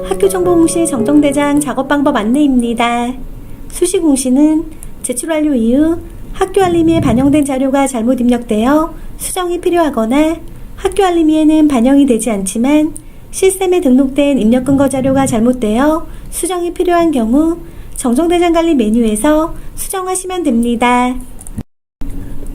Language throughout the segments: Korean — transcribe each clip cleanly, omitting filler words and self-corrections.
학교정보공시 정정대장 작업 방법 안내입니다. 수시공시는 제출 완료 이후 학교 알림이에 반영된 자료가 잘못 입력되어 수정이 필요하거나 학교 알림이에는 반영이 되지 않지만 시스템에 등록된 입력근거 자료가 잘못되어 수정이 필요한 경우 정정대장 관리 메뉴에서 수정하시면 됩니다.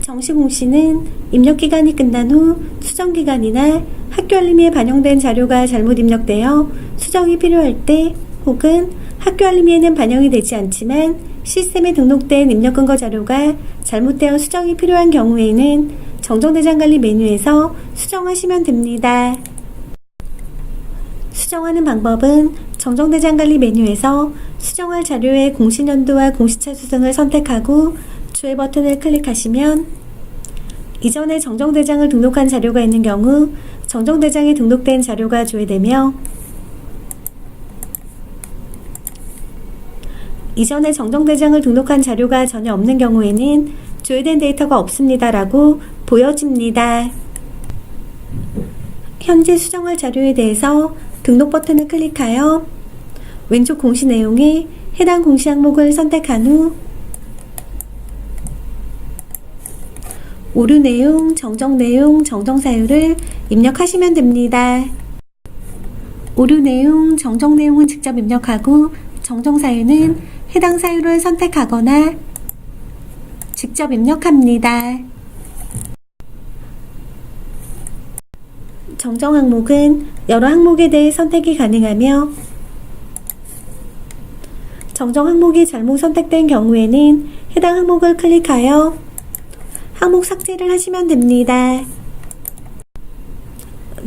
정시공시는 입력기간이 끝난 후 수정기간이나 학교 알림이에 반영된 자료가 잘못 입력되어 수정이 필요할 때 혹은 학교 알림이에는 반영이 되지 않지만 시스템에 등록된 입력근거 자료가 잘못되어 수정이 필요한 경우에는 정정대장 관리 메뉴에서 수정하시면 됩니다. 수정하는 방법은 정정대장 관리 메뉴에서 수정할 자료의 공시년도와 공시차 수등을 선택하고 조회 버튼을 클릭하시면 이전에 정정대장을 등록한 자료가 있는 경우 정정대장에 등록된 자료가 조회되며 이전에 정정대장을 등록한 자료가 전혀 없는 경우에는 조회된 데이터가 없습니다 라고 보여집니다. 현재 수정할 자료에 대해서 등록 버튼을 클릭하여 왼쪽 공시 내용에 해당 공시 항목을 선택한 후 오류 내용, 정정 내용, 정정 사유를 입력하시면 됩니다. 오류 내용, 정정 내용은 직접 입력하고 정정 사유는 해당 사유를 선택하거나 직접 입력합니다. 정정 항목은 여러 항목에 대해 선택이 가능하며 정정 항목이 잘못 선택된 경우에는 해당 항목을 클릭하여 항목 삭제를 하시면 됩니다.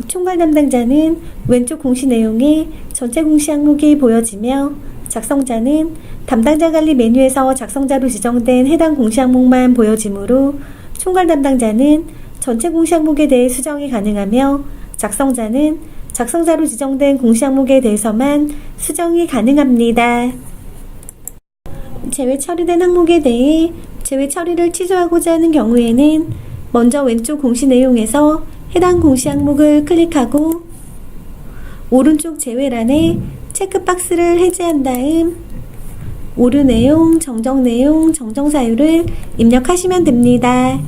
총괄 담당자는 왼쪽 공시 내용에 전체 공시 항목이 보여지며 작성자는 담당자 관리 메뉴에서 작성자로 지정된 해당 공시 항목만 보여지므로 총괄 담당자는 전체 공시 항목에 대해 수정이 가능하며 작성자는 작성자로 지정된 공시 항목에 대해서만 수정이 가능합니다. 제외 처리된 항목에 대해 제외 처리를 취소하고자 하는 경우에는 먼저 왼쪽 공시 내용에서 해당 공시 항목을 클릭하고 오른쪽 제외란에 체크박스를 해제한 다음 오류 내용, 정정 내용, 정정 사유를 입력하시면 됩니다.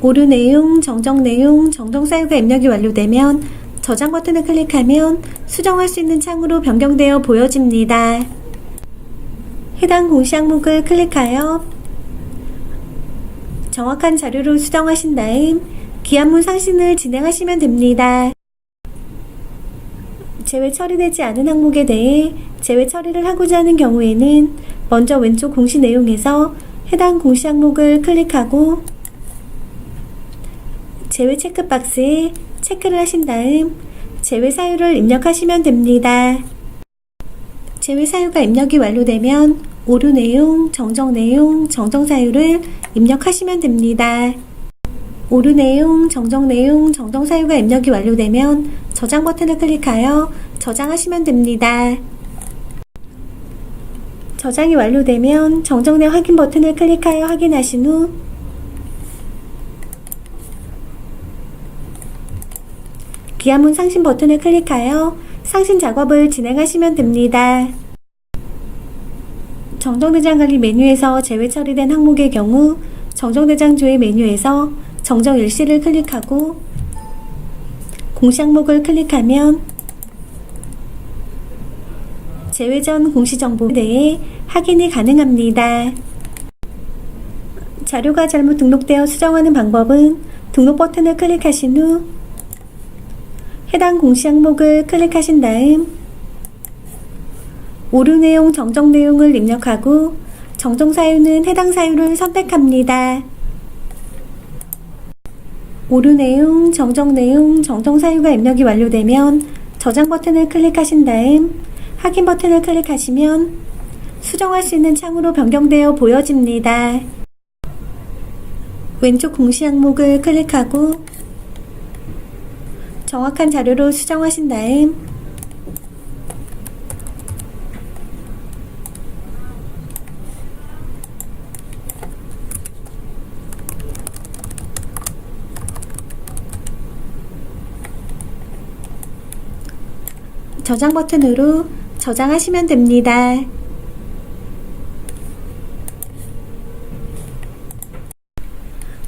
오류 내용, 정정 내용, 정정 사유가 입력이 완료되면 저장 버튼을 클릭하면 수정할 수 있는 창으로 변경되어 보여집니다. 해당 공시 항목을 클릭하여 정확한 자료로 수정하신 다음 기한문 상신을 진행하시면 됩니다. 제외 처리되지 않은 항목에 대해 제외 처리를 하고자 하는 경우에는 먼저 왼쪽 공시 내용에서 해당 공시 항목을 클릭하고 제외 체크박스에 체크를 하신 다음 제외 사유를 입력하시면 됩니다. 제외 사유가 입력이 완료되면 오류 내용, 정정 내용, 정정 사유를 입력하시면 됩니다. 오류 내용, 정정 내용, 정정 사유가 입력이 완료되면 저장 버튼을 클릭하여 저장하시면 됩니다. 저장이 완료되면 정정 내용 확인 버튼을 클릭하여 확인하신 후 기한문 상신 버튼을 클릭하여 상신 작업을 진행하시면 됩니다. 정정대장 관리 메뉴에서 제외 처리된 항목의 경우 정정대장 조회 메뉴에서 정정 일시를 클릭하고 공시 항목을 클릭하면 제외 전 공시 정보에 대해 확인이 가능합니다. 자료가 잘못 등록되어 수정하는 방법은 등록 버튼을 클릭하신 후 해당 공시 항목을 클릭하신 다음 오류 내용, 정정 내용을 입력하고 정정 사유는 해당 사유를 선택합니다. 오류 내용, 정정 내용, 정정 사유가 입력이 완료되면 저장 버튼을 클릭하신 다음 확인 버튼을 클릭하시면 수정할 수 있는 창으로 변경되어 보여집니다. 왼쪽 공시 항목을 클릭하고 정확한 자료로 수정하신 다음 저장 버튼으로 저장하시면 됩니다.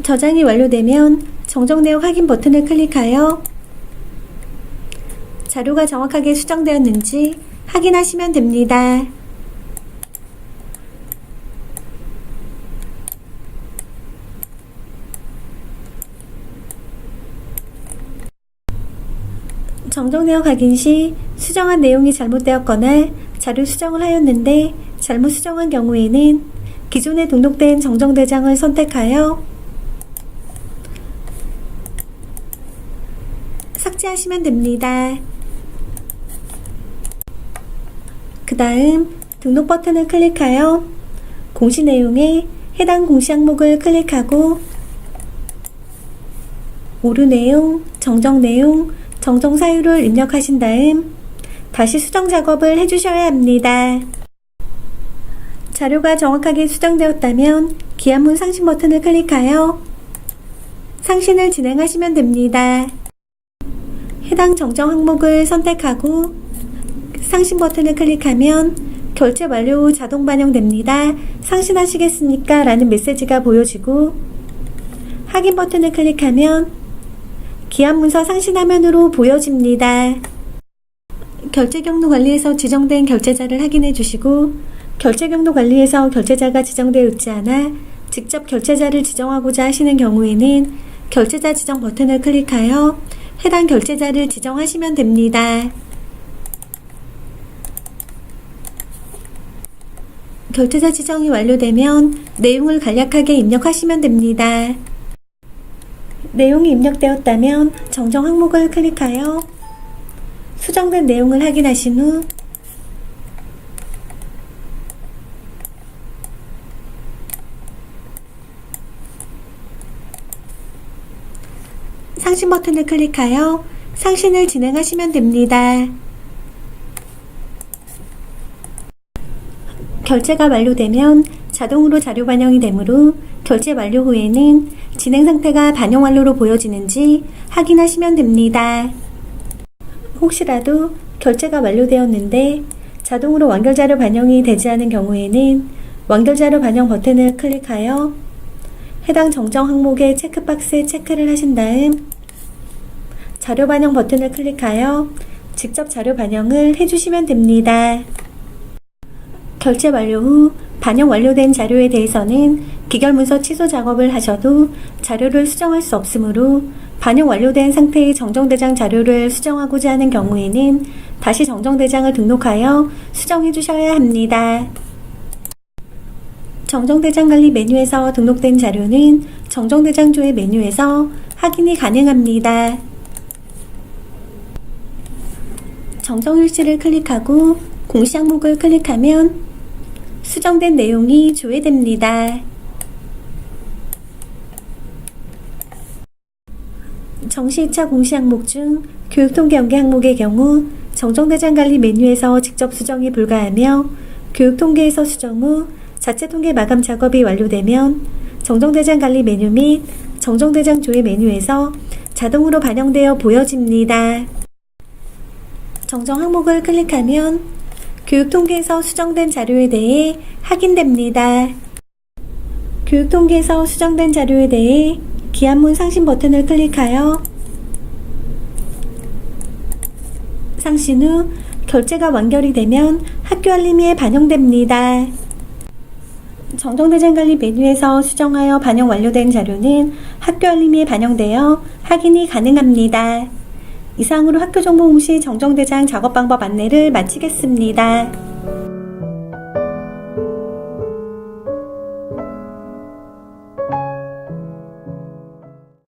저장이 완료되면 정정 내용 확인 버튼을 클릭하여 자료가 정확하게 수정되었는지 확인하시면 됩니다. 정정 내용 확인 시 수정한 내용이 잘못되었거나 자료 수정을 하였는데 잘못 수정한 경우에는 기존에 등록된 정정 대장을 선택하여 삭제하시면 됩니다. 그 다음 등록 버튼을 클릭하여 공시 내용에 해당 공시 항목을 클릭하고 오류 내용, 정정 내용, 정정 사유를 입력하신 다음 다시 수정 작업을 해주셔야 합니다. 자료가 정확하게 수정되었다면 기한문 상신 버튼을 클릭하여 상신을 진행하시면 됩니다. 해당 정정 항목을 선택하고 상신 버튼을 클릭하면 결제 완료 후 자동 반영됩니다. 상신하시겠습니까? 라는 메시지가 보여지고 확인 버튼을 클릭하면 기한 문서 상신 화면으로 보여집니다. 결제 경로 관리에서 지정된 결제자를 확인해 주시고 결제 경로 관리에서 결제자가 지정되어 있지 않아 직접 결제자를 지정하고자 하시는 경우에는 결제자 지정 버튼을 클릭하여 해당 결제자를 지정하시면 됩니다. 결제자 지정이 완료되면 내용을 간략하게 입력하시면 됩니다. 내용이 입력되었다면 정정 항목을 클릭하여 수정된 내용을 확인하신 후 상신 버튼을 클릭하여 상신을 진행하시면 됩니다. 결제가 완료되면 자동으로 자료 반영이 되므로 결제 완료 후에는 진행 상태가 반영 완료로 보여지는지 확인하시면 됩니다. 혹시라도 결제가 완료되었는데 자동으로 완결자료 반영이 되지 않은 경우에는 완결자료 반영 버튼을 클릭하여 해당 정정 항목의 체크박스에 체크를 하신 다음 자료 반영 버튼을 클릭하여 직접 자료 반영을 해주시면 됩니다. 결제 완료 후 반영 완료된 자료에 대해서는 기결문서 취소 작업을 하셔도 자료를 수정할 수 없으므로 반영 완료된 상태의 정정대장 자료를 수정하고자 하는 경우에는 다시 정정대장을 등록하여 수정해 주셔야 합니다. 정정대장 관리 메뉴에서 등록된 자료는 정정대장 조회 메뉴에서 확인이 가능합니다. 정정일지를 클릭하고 공시 항목을 클릭하면 수정된 내용이 조회됩니다. 정시 2차 공시 항목 중 교육통계 연계 항목의 경우 정정대장 관리 메뉴에서 직접 수정이 불가하며 교육통계에서 수정 후 자체 통계 마감 작업이 완료되면 정정대장 관리 메뉴 및 정정대장 조회 메뉴에서 자동으로 반영되어 보여집니다. 정정 항목을 클릭하면 교육통계에서 수정된 자료에 대해 확인됩니다. 교육통계에서 수정된 자료에 대해 기한문 상신 버튼을 클릭하여 상신 후 결제가 완결이 되면 학교 알림에 반영됩니다. 정정대장 관리 메뉴에서 수정하여 반영 완료된 자료는 학교 알림에 반영되어 확인이 가능합니다. 이상으로 학교정보공시 정정대장 작업 방법 안내를 마치겠습니다.